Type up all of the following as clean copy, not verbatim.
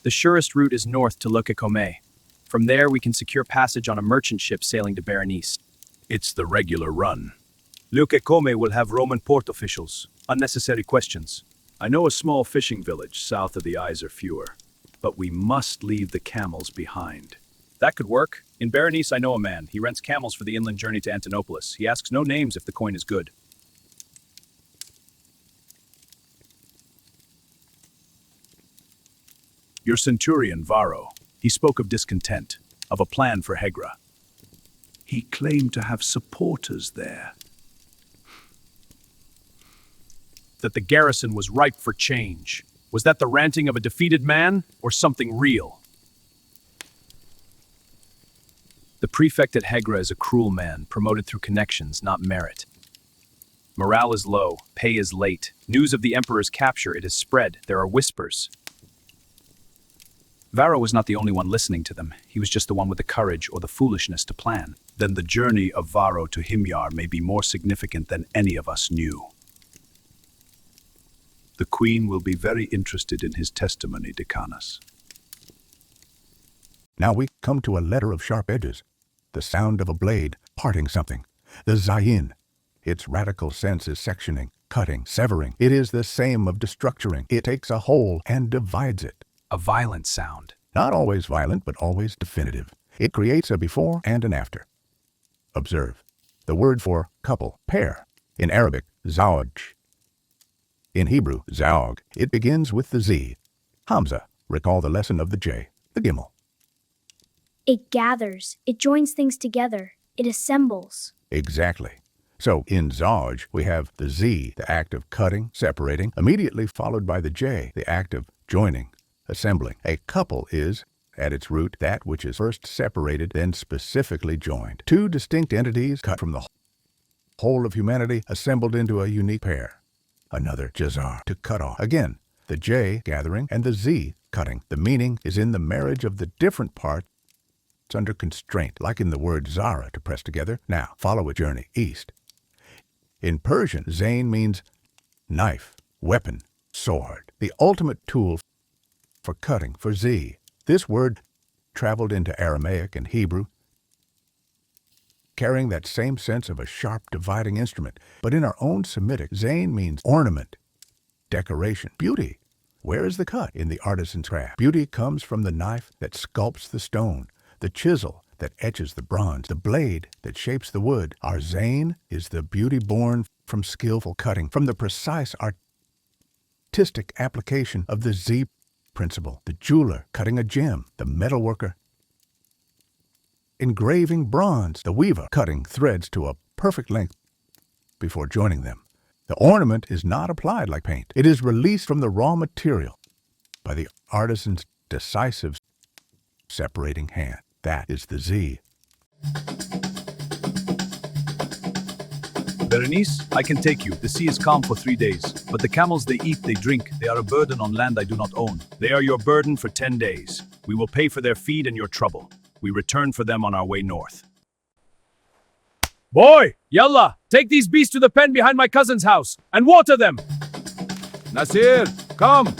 The surest route is north to Lokekome. From there, we can secure passage on a merchant ship sailing to Berenice. It's the regular run. Lokekome will have Roman port officials. Unnecessary questions. I know a small fishing village south of the Eyes are fewer, but we must leave the camels behind. That could work. In Berenice, I know a man. He rents camels for the inland journey to Antinopolis. He asks no names if the coin is good. Your centurion, Varro, he spoke of discontent, of a plan for Hegra. He claimed to have supporters there. That the garrison was ripe for change. Was that the ranting of a defeated man, or something real? The prefect at Hegra is a cruel man, promoted through connections, not merit. Morale is low, pay is late. News of the emperor's capture, it has spread. There are whispers. Varro was not the only one listening to them. He was just the one with the courage or the foolishness to plan. Then the journey of Varro to Himyar may be more significant than any of us knew. The queen will be very interested in his testimony, Decanus. Now we come to a letter of sharp edges, the sound of a blade parting something, the Zayin. Its radical sense is sectioning, cutting, severing. It is the same of destructuring. It takes a whole and divides it. A violent sound. Not always violent, but always definitive. It creates a before and an after. Observe. The word for couple, pair. In Arabic, zawj. In Hebrew, zawg. It begins with the Z. Hamza. Recall the lesson of the J, the Gimel. It gathers. It joins things together. It assembles. Exactly. So in zawj, we have the Z, the act of cutting, separating, immediately followed by the J, the act of joining, assembling. A couple is, at its root, that which is first separated, then specifically joined. Two distinct entities cut from the whole of humanity, assembled into a unique pair. Another jazar, to cut off. Again, the J, gathering, and the Z, cutting. The meaning is in the marriage of the different parts under constraint, like in the word zara, to press together. Now, follow a journey east. In Persian, Zayin means knife, weapon, sword, the ultimate tool for cutting, for Z. This word traveled into Aramaic and Hebrew, carrying that same sense of a sharp dividing instrument. But in our own Semitic, Zayin means ornament, decoration, beauty. Where is the cut in the artisan's craft? Beauty comes from the knife that sculpts the stone, the chisel that etches the bronze, the blade that shapes the wood. Our Zayin is the beauty born from skillful cutting, from the precise artistic application of the Z principle. The jeweler cutting a gem, the metalworker engraving bronze, the weaver cutting threads to a perfect length before joining them. The ornament is not applied like paint. It is released from the raw material by the artisan's decisive separating hand. That is the Z. Berenice, I can take you. The sea is calm for 3 days, but the camels they eat, they drink. They are a burden on land I do not own. They are your burden for 10 days. We will pay for their feed and your trouble. We return for them on our way north. Boy, yalla, take these beasts to the pen behind my cousin's house and water them. Nasir, come!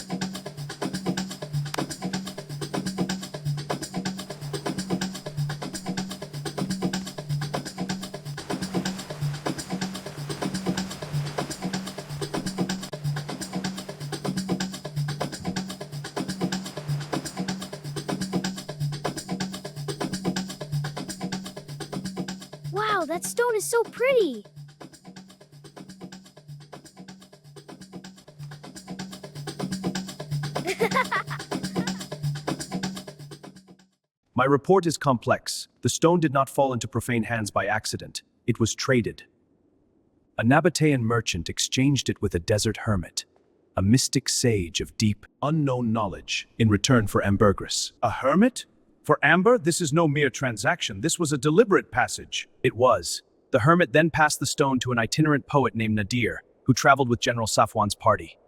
Wow, that stone is so pretty. My report is complex. The stone did not fall into profane hands by accident. It was traded. A Nabatean merchant exchanged it with a desert hermit, a mystic sage of deep, unknown knowledge, in return for ambergris. A hermit? For amber, this is no mere transaction. This was a deliberate passage. It was. The hermit then passed the stone to an itinerant poet named Nadir, who traveled with General Safwan's party.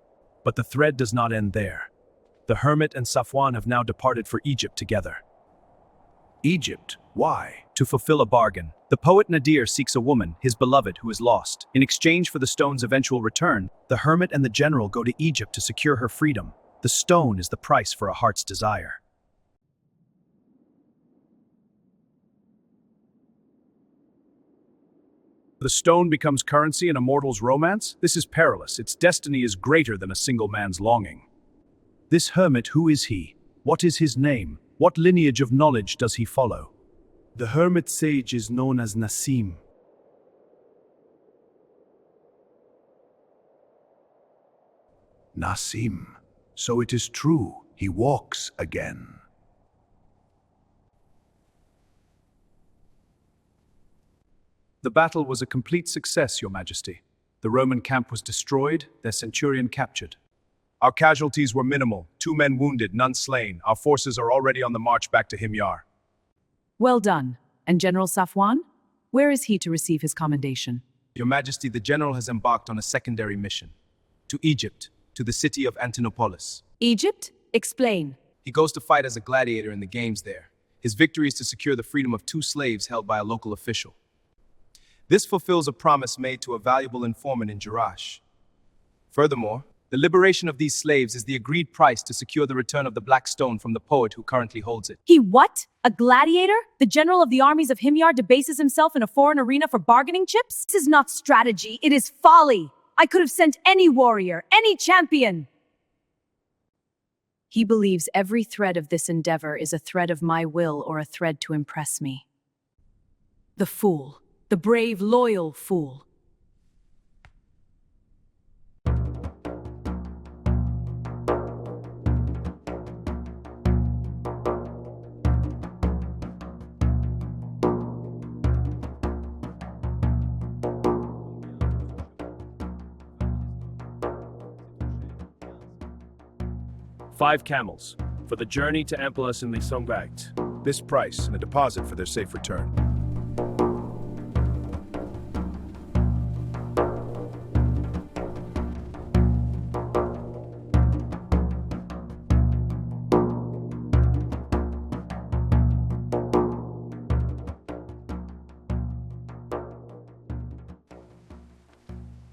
But the thread does not end there. The hermit and Safwan have now departed for Egypt together. Egypt? Why? To fulfill a bargain. The poet Nadir seeks a woman, his beloved, who is lost. In exchange for the stone's eventual return, the hermit and the general go to Egypt to secure her freedom. The stone is the price for a heart's desire. The stone becomes currency in a mortal's romance? This is perilous. Its destiny is greater than a single man's longing. This hermit, who is he? What is his name? What lineage of knowledge does he follow? The hermit sage is known as Nassim. Nassim. So it is true, he walks again. The battle was a complete success, Your Majesty. The Roman camp was destroyed, their centurion captured. Our casualties were minimal, 2 men wounded, none slain. Our forces are already on the march back to Himyar. Well done. And General Safwan? Where is he to receive his commendation? Your Majesty, the general has embarked on a secondary mission. To Egypt, to the city of Antinopolis. Egypt? Explain. He goes to fight as a gladiator in the games there. His victory is to secure the freedom of 2 slaves held by a local official. This fulfills a promise made to a valuable informant in Jerash. Furthermore, the liberation of these slaves is the agreed price to secure the return of the black stone from the poet who currently holds it. He what? A gladiator? The general of the armies of Himyar debases himself in a foreign arena for bargaining chips? This is not strategy, it is folly. I could have sent any warrior, any champion. He believes every thread of this endeavor is a thread of my will or a thread to impress me. The fool. The brave, loyal fool. Five camels for the journey to Ampelas in the Songbagt. This price and a deposit for their safe return.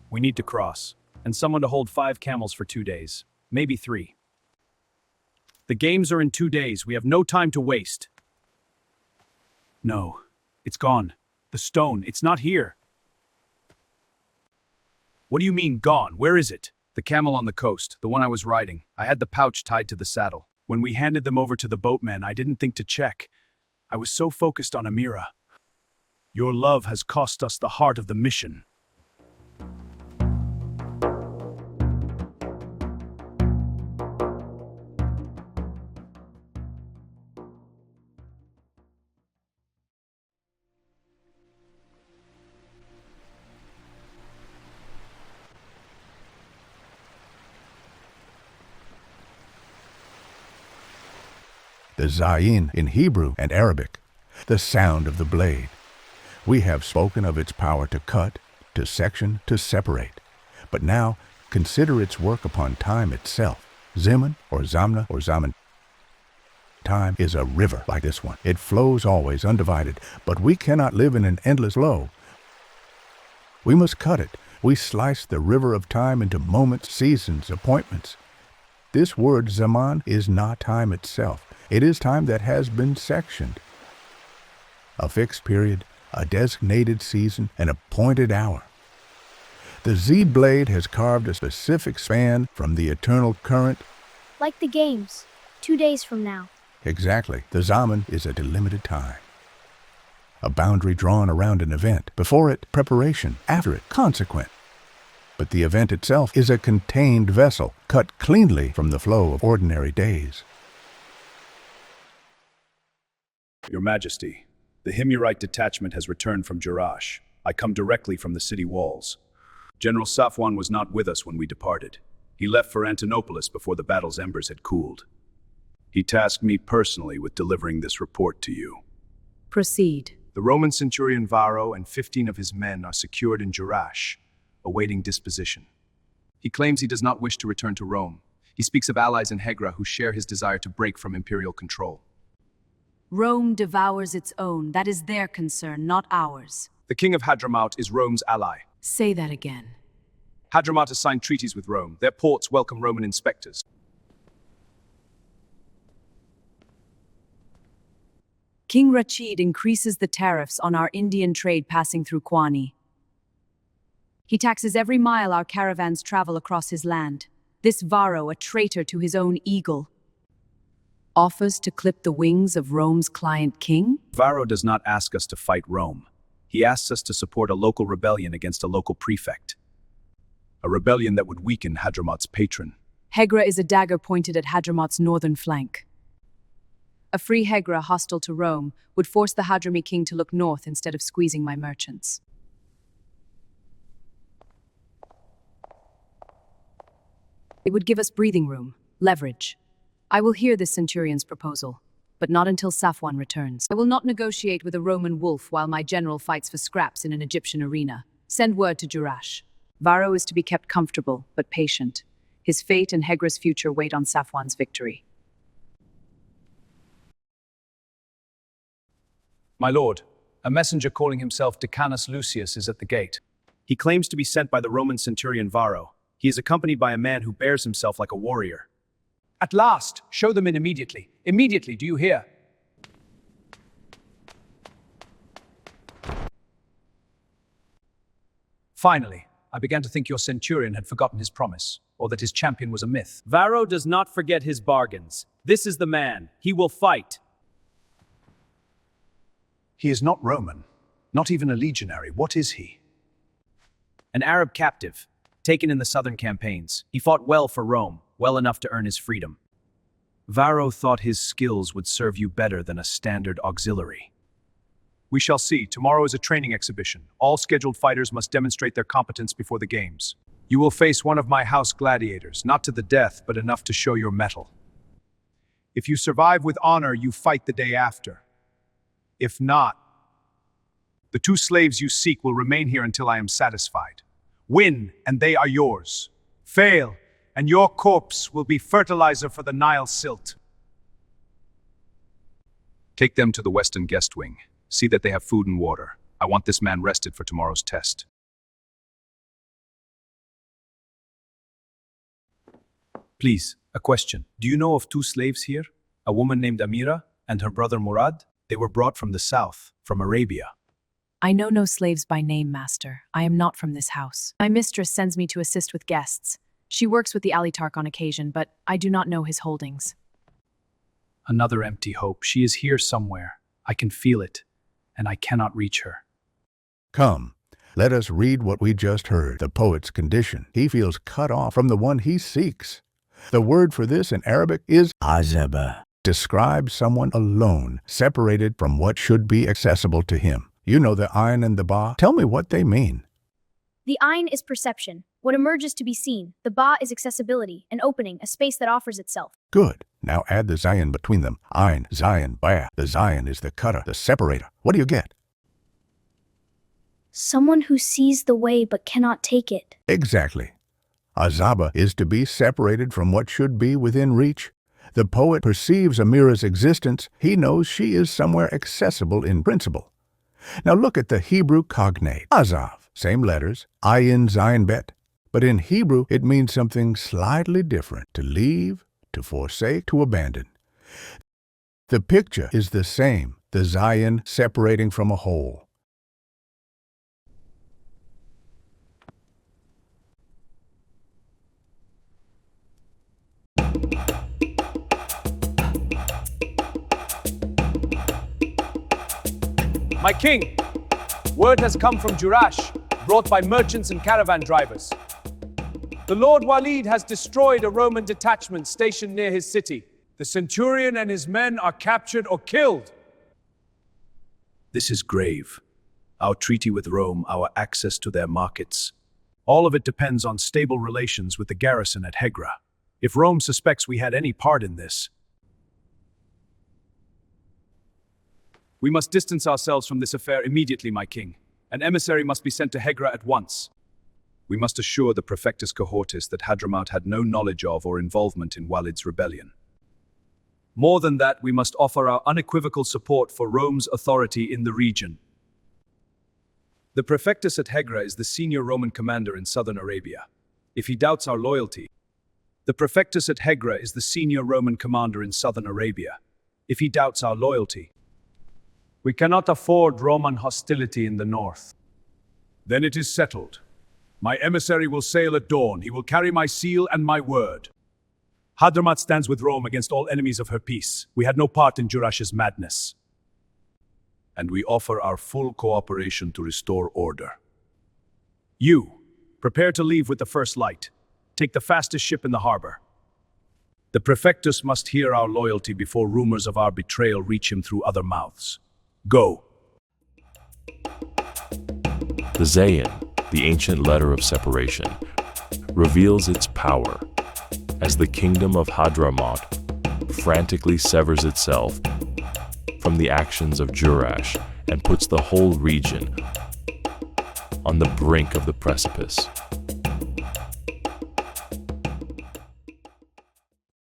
We need to cross, and someone to hold 5 camels for 2 days, maybe 3. The games are in 2 days. We have no time to waste. No, it's gone. The stone, it's not here. What do you mean, gone? Where is it? The camel on the coast, the one I was riding. I had the pouch tied to the saddle. When we handed them over to the boatmen, I didn't think to check. I was so focused on Amira. Your love has cost us the heart of the mission. The Zayin in Hebrew and Arabic, the sound of the blade. We have spoken of its power to cut, to section, to separate. But now consider its work upon time itself. Zaman or Zamna or Zaman. Time is a river like this one. It flows always undivided, but we cannot live in an endless flow. We must cut it. We slice the river of time into moments, seasons, appointments. This word Zaman is not time itself. It is time that has been sectioned. A fixed period, a designated season, an appointed hour. The Z-blade has carved a specific span from the eternal current. Like the games, 2 days from now. Exactly. The Zaman is a delimited time. A boundary drawn around an event. Before it, preparation. After it, consequent. But the event itself is a contained vessel, cut cleanly from the flow of ordinary days. Your Majesty, the Himyarite detachment has returned from Jerash. I come directly from the city walls. General Safwan was not with us when we departed. He left for Antinopolis before the battle's embers had cooled. He tasked me personally with delivering this report to you. Proceed. The Roman centurion Varro and 15 of his men are secured in Jerash, awaiting disposition. He claims he does not wish to return to Rome. He speaks of allies in Hegra who share his desire to break from imperial control. Rome devours its own. That is their concern, not ours. The king of Hadramaut is Rome's ally. Say that again. Hadramaut has signed treaties with Rome. Their ports welcome Roman inspectors. King Rachid increases the tariffs on our Indian trade passing through Kwani. He taxes every mile our caravans travel across his land. This Varro, a traitor to his own eagle, offers to clip the wings of Rome's client king? Varro does not ask us to fight Rome. He asks us to support a local rebellion against a local prefect. A rebellion that would weaken Hadramaut's patron. Hegra is a dagger pointed at Hadramaut's northern flank. A free Hegra hostile to Rome would force the Hadrami king to look north instead of squeezing my merchants. It would give us breathing room, leverage. I will hear this centurion's proposal, but not until Safwan returns. I will not negotiate with a Roman wolf while my general fights for scraps in an Egyptian arena. Send word to Jurash. Varro is to be kept comfortable, but patient. His fate and Hegra's future wait on Safwan's victory. My lord, a messenger calling himself Decanus Lucius is at the gate. He claims to be sent by the Roman centurion Varro. He is accompanied by a man who bears himself like a warrior. At last, show them in immediately. Immediately, do you hear? Finally, I began to think your centurion had forgotten his promise, or that his champion was a myth. Varro does not forget his bargains. This is the man. He will fight. He is not Roman, not even a legionary. What is he? An Arab captive, taken in the southern campaigns. He fought well for Rome, well enough to earn his freedom. Varro thought his skills would serve you better than a standard auxiliary. We shall see. Tomorrow is a training exhibition. All scheduled fighters must demonstrate their competence before the games. You will face one of my house gladiators, not to the death, but enough to show your mettle. If you survive with honor, you fight the day after. If not, the 2 slaves you seek will remain here until I am satisfied. Win, and they are yours. Fail, and your corpse will be fertilizer for the Nile silt. Take them to the western guest wing. See that they have food and water. I want this man rested for tomorrow's test. Please, a question. Do you know of 2 slaves here? A woman named Amira and her brother Murad? They were brought from the south, from Arabia. I know no slaves by name, master. I am not from this house. My mistress sends me to assist with guests. She works with the Alitarch on occasion, but I do not know his holdings. Another empty hope. She is here somewhere. I can feel it, and I cannot reach her. Come, let us read what we just heard, the poet's condition. He feels cut off from the one he seeks. The word for this in Arabic is azaba. Describes someone alone, separated from what should be accessible to him. You know the ayn and the ba. Tell me what they mean. The ayn is perception, what emerges to be seen. The ba is accessibility, an opening, a space that offers itself. Good. Now add the zayin between them. Ayn, zayin, ba. The zayin is the cutter, the separator. What do you get? Someone who sees the way but cannot take it. Exactly. Azaba is to be separated from what should be within reach. The poet perceives Amira's existence. He knows she is somewhere accessible in principle. Now look at the Hebrew cognate, azav. Same letters, ayin, zayin, bet. But in Hebrew, it means something slightly different. To leave, to forsake, to abandon. The picture is the same, the zayin separating from a whole. My king, word has come from Jurash, brought by merchants and caravan drivers. The Lord Walid has destroyed a Roman detachment stationed near his city. The centurion and his men are captured or killed. This is grave. Our treaty with Rome, our access to their markets. All of it depends on stable relations with the garrison at Hegra. If Rome suspects we had any part in this, we must distance ourselves from this affair immediately, my king. An emissary must be sent to Hegra at once. We must assure the Prefectus Cohortis that Hadramaut had no knowledge of or involvement in Walid's rebellion. More than that, we must offer our unequivocal support for Rome's authority in the region. The Prefectus at Hegra is the senior Roman commander in southern Arabia. If he doubts our loyalty, the Prefectus at Hegra is the senior Roman commander in southern Arabia. If he doubts our loyalty, We cannot afford Roman hostility in the north. Then it is settled. My emissary will sail at dawn. He will carry my seal and my word. Hadramat stands with Rome against all enemies of her peace. We had no part in Jurash's madness. And we offer our full cooperation to restore order. You, prepare to leave with the first light. Take the fastest ship in the harbor. The prefectus must hear our loyalty before rumors of our betrayal reach him through other mouths. Go. The Zayin, the ancient letter of separation, reveals its power as the kingdom of Hadramaut frantically severs itself from the actions of Jurash and puts the whole region on the brink of the precipice.